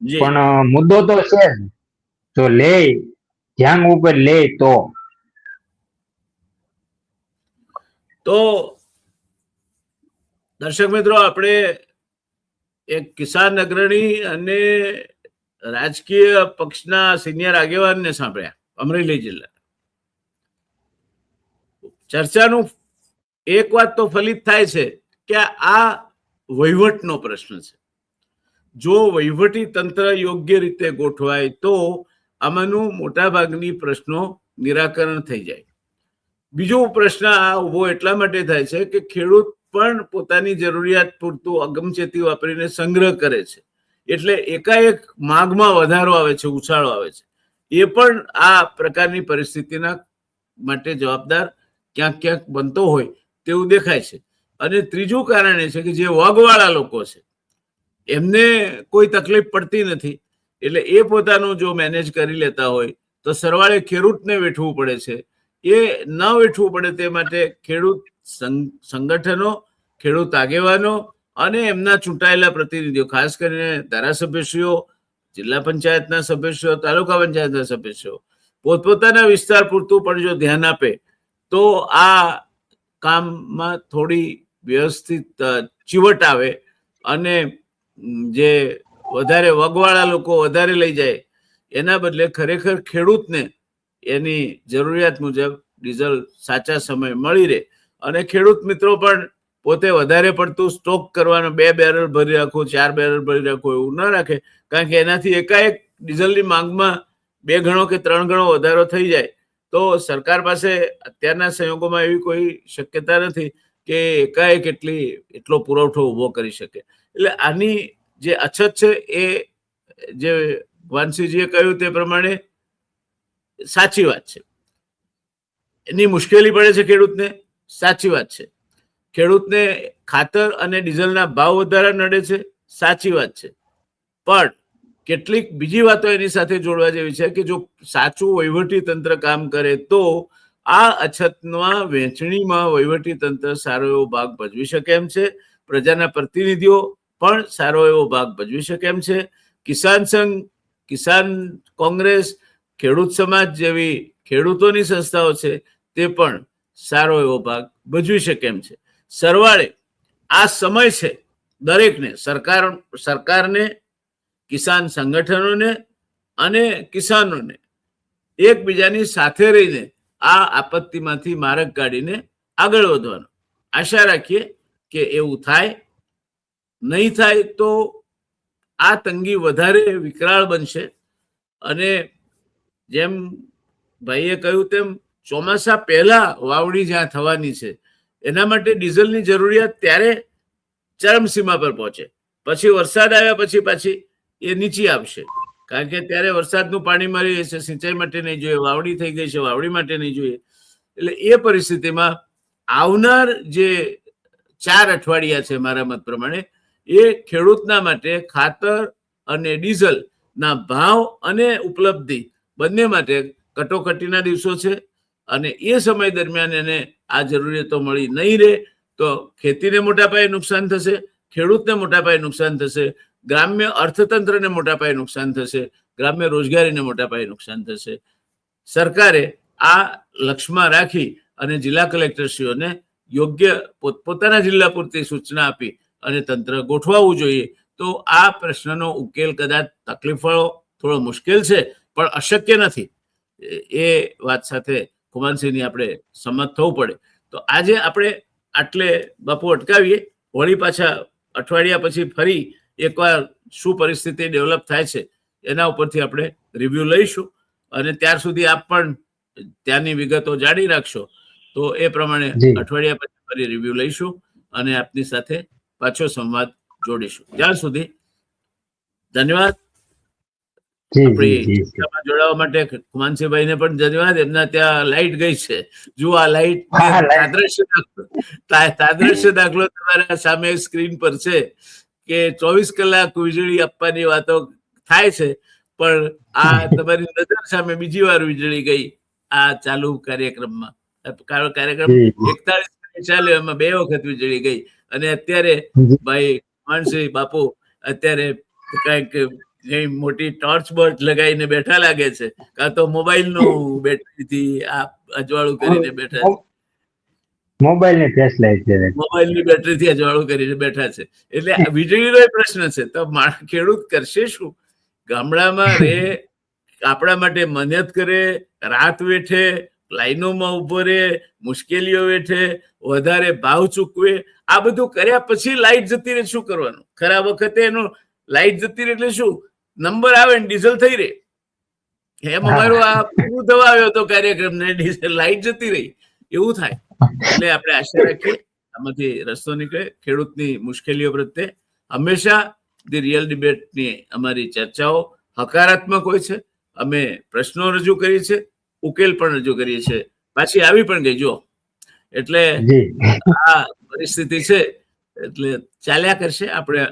પણ મુદ્દો તો છે જો લે ધ્યાન ઉપર લે તો દર્શક મિત્રો, આપણે એક કિસાન અગ્રણી અને રાજકીય પક્ષના સિનિયર આગેવાનને સાંભળ્યા અમરેલી જિલ્લા. ચર્ચાનું એક વાત તો ફલિત થાય છે કે આ વહીવટનો પ્રશ્ન છે. જો વહીવટી તંત્ર યોગ્ય રીતે ગોઠવાય તો આમાંનું મોટા ભાગની પ્રશ્નો નિરાકરણ થઈ જાય. બીજો પ્રશ્ન આ ઉભો એટલા માટે થાય છે કે ખેડૂત પણ પોતાની જરૂરિયાત પૂરતું અગમચેતી વાપરીને સંગ્રહ કરે છે, એટલે એકાએક માંગમાં વધારો આવે છે, ઉછાળો આવે છે. એ પણ આ પ્રકારની પરિસ્થિતિના માટે જવાબદાર ક્યાંક બનતો હોય તેવું દેખાય છે. અને ત્રીજું કારણ એ છે કે જે વગવાળા લોકો છે એમને કોઈ તકલીફ પડતી નથી, એટલે એ પોતાનું જો મેનેજ કરી લેતા હોય તો સરવાળે ખેડૂતને વેઠવું પડે છે. એ ન વેઠવું પડે તે માટે ખેડૂત સંગઠનો, ખેડૂત આગેવાનો અને એમના ચૂંટાયેલા પ્રતિનિધિઓ, ખાસ કરીને ધારાસભ્યશ્રીઓ, જિલ્લા પંચાયતના સભ્યશ્રીઓ, તાલુકા પંચાયતના સભ્યશ્રીઓ પોતપોતાના વિસ્તાર પૂરતું પણ જો ધ્યાન આપે તો આ કામમાં થોડી વ્યવસ્થિત ચીવટ આવે અને જે વધારે વગવાળા લોકો વધારે લઈ જાય એના બદલે ખરેખર ખેડૂતને એની જરૂરિયાત મુજબ ડીઝલ સાચા સમય મળી રહે. અને ખેડૂત મિત્રો પણ પોતે વધારે પડતું સ્ટોક કરવાનો 2 બેરલ ભરી રાખો, 4 બેરલ ભરી રાખો એવું ન રાખે. કારણ કે એનાથી એકાએક ડીઝલની માંગમાં 2 ગણો કે 3 ગણો વધારો થઈ જાય તો સરકાર પાસે અત્યારના સંજોગોમાં એવી કોઈ શક્યતા નથી કે એકાએક એટલો પુરવઠો ઉભો કરી શકે. એટલે આની જે અછત છે એ જે વાનસીજીએ કહ્યું તે પ્રમાણે સાચી વાત છે. એની મુશ્કેલી પડે છે ખેડૂતને, સાચી વાત છે. ખેડૂતને ખાતર અને ડીઝલના ભાવ વધારા નડે છે, સાચી વાત છે. પણ કેટલીક બીજી વાતો એની સાથે જોડવા જેવી છે કે જો સાચું વહીવટી તંત્ર કામ કરે તો આ અછતમાં વહેંચણીમાં વહીવટી તંત્ર સારો એવો ભાગ ભજવી શકે એમ છે. પ્રજાના પ્રતિનિધિઓ પણ સારો એવો ભાગ ભજવી શકે એમ છે. કિસાન સંઘ, કિસાન કોંગ્રેસ, ખેડૂત સમાજ જેવી ખેડૂતોની સંસ્થાઓ છે તે પણ સારો એવો ભાગ ભજવી શકે એમ છે. સરવાળે આ સમય છે દરેકને, સરકારને, કિસાન સંગઠનોને અને કિસાનોને એકબીજાની સાથે રહીને આ આપત્તિમાંથી માર્ગ કાઢીને આગળ વધવાનો. આશા રાખીએ કે એવું થાય. નહીં થાય તો આ તંગી વધારે વિકરાળ બનશે. અને જેમ ભાઈએ કહ્યું તેમ ચોમાસા પહેલા વાવણી જ્યાં થવાની છે એના માટે ડીઝલની જરૂરિયાત ત્યારે ચરમસીમા પર પહોંચે. પછી વરસાદ આવ્યા પછી પાછી એ નીચી આવશે, કારણ કે ત્યારે વરસાદનું પાણી મળી જશે, સિંચાઈ માટે નહીં જોઈએ, વાવણી થઈ ગઈ છે, વાવણી માટે નહીં જોઈએ. એટલે એ પરિસ્થિતિમાં આવનાર જે 4 અઠવાડિયા છે મારા મત પ્રમાણે એ ખેડૂતના માટે ખાતર અને ડીઝલના ભાવ અને ઉપલબ્ધિ બંને માટે કટોકટીના દિવસો છે. અને એ સમય દરમિયાન એને આ જરૂરિયાતો મળી નહીં રહે તો ખેતીને મોટા પાયે નુકસાન થશે, ખેડૂતને મોટા પાયે નુકસાન થશે, ગ્રામ્ય અર્થતંત્રને મોટા પાયે નુકસાન થશે, ગ્રામ્ય રોજગારીને મોટા પાયે નુકસાન થશે. સરકારે આ લક્ષ્યમાં રાખી અને જિલ્લા કલેક્ટરશ્રીઓને યોગ્ય પોતાના જિલ્લા પૂરતી સૂચના આપી અને તંત્ર ગોઠવાવું જોઈએ. તો આ પ્રશ્નનો ઉકેલ કદાચ તકલીફવાળો થોડો મુશ્કેલ છે પણ અશક્ય નથી. એ વાત સાથે કુમાનસિંહની આપણે સંમત થવું પડે. તો આજે આપણે આટલે બાપુ અટકાવીએ. વળી પાછા અઠવાડિયા પછી ફરી એકવાર શું પરિસ્થિતિ ડેવલપ થાય છે એના ઉપરથી આપણે રિવ્યુ લઈશું. અને ત્યાર સુધી આપ પણ ત્યાંની વિગતો જાણી રાખશો. તો એ પ્રમાણે અઠવાડિયા પછી ફરી રિવ્યુ લઈશું અને આપની સાથે પાછો સંવાદ જોડીશું. ત્યાં સુધી ધન્યવાદ. જોડાવા માટે કુમાનસિંહભાઈને પણ ધન્યવાદ. એમના ત્યાં લાઈટ ગઈ છે. જુઓ આ લાઈટ તાદ્રશ્ય દાખલો તમારા સામે સ્ક્રીન પર છે કે 24 કલાક વીજળી આપવાની વાતો થાય છે, પણ આ તમારી નજર સામે બીજી વાર વીજળી ગઈ આ ચાલુ કાર્યક્રમમાં. કાર્યક્રમ 41 મિનિટ ચાલ્યો, એમાં 2 વખત વીજળી ગઈ. અને અત્યારે ભાઈ કુમાનસિંહ બાપુ અત્યારે કઈક મોટી ટોર્ચ બોર્ચ લગાવીને બેઠા લાગે છે, કાં તો મોબાઈલ નું બેટરીથી આ અજવાળું કરીને બેઠા છે. મોબાઈલની ફ્લેશ લાઈટ છે, મોબાઈલની બેટરીથી અજવાળું કરીને બેઠા છે. એટલે વીજળીનો પ્રશ્ન છે. તો ખેડૂત કરશે શું? ગામડામાં રે, આપણા માટે મહેનત કરે, રાત વેઠે, લાઈનોમાં ઉભો રહે, મુશ્કેલીઓ વેઠે, વધારે ભાવ ચૂકવે, આ બધું કર્યા પછી લાઈટ જતી રહે શું કરવાનું? ખરા વખતે એનો લાઈટ જતી રહે એટલે શું નંબર આવે ને ડીઝલ થઈ રહે. એમ અમારો આ પૂરું થવા આવ્યો હતો કાર્યક્રમ ને ડીઝલ લાઈટ જતી રહી એવું થાય. એટલે આપણે આશા રાખીએ આમાંથી રસ્તો નીકળે. ખેડૂતની મુશ્કેલીઓ પ્રત્યે હંમેશા ધી રિયલ ડિબેટની અમારી ચર્ચાઓ હકારાત્મક હોય છે. અમે પ્રશ્નો રજૂ કરીએ છીએ, ઉકેલ પણ રજૂ કરીએ છીએ, પાછી આવી પણ ગઈ જો. એટલે આ પરિસ્થિતિ છે એટલે ચાલ્યા કરશે. આપણે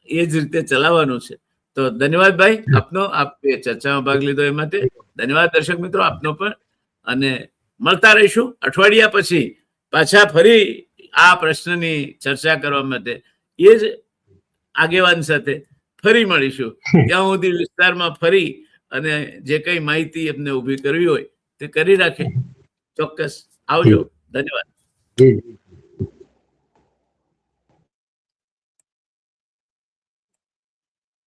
એ જ રીતે ચલાવવાનું છે. તો ધન્યવાદ ભાઈ આપનો, આપ ચર્ચામાં ભાગ લીધો એ માટે ધન્યવાદ. દર્શક મિત્રો આપનો પણ. અને મળતા રહીશું અઠવાડિયા પછી પાછા ફરી આ પ્રશ્નની ચર્ચા કરવા માટે એ જ આગેવાન સાથે ફરી મળીશું. ત્યાં સુધી વિસ્તારમાં ફરી અને જે કઈ માહિતી એમને ઉભી કરવી હોય તે કરી રાખે. ચોક્કસ આવજો. ધન્યવાદ.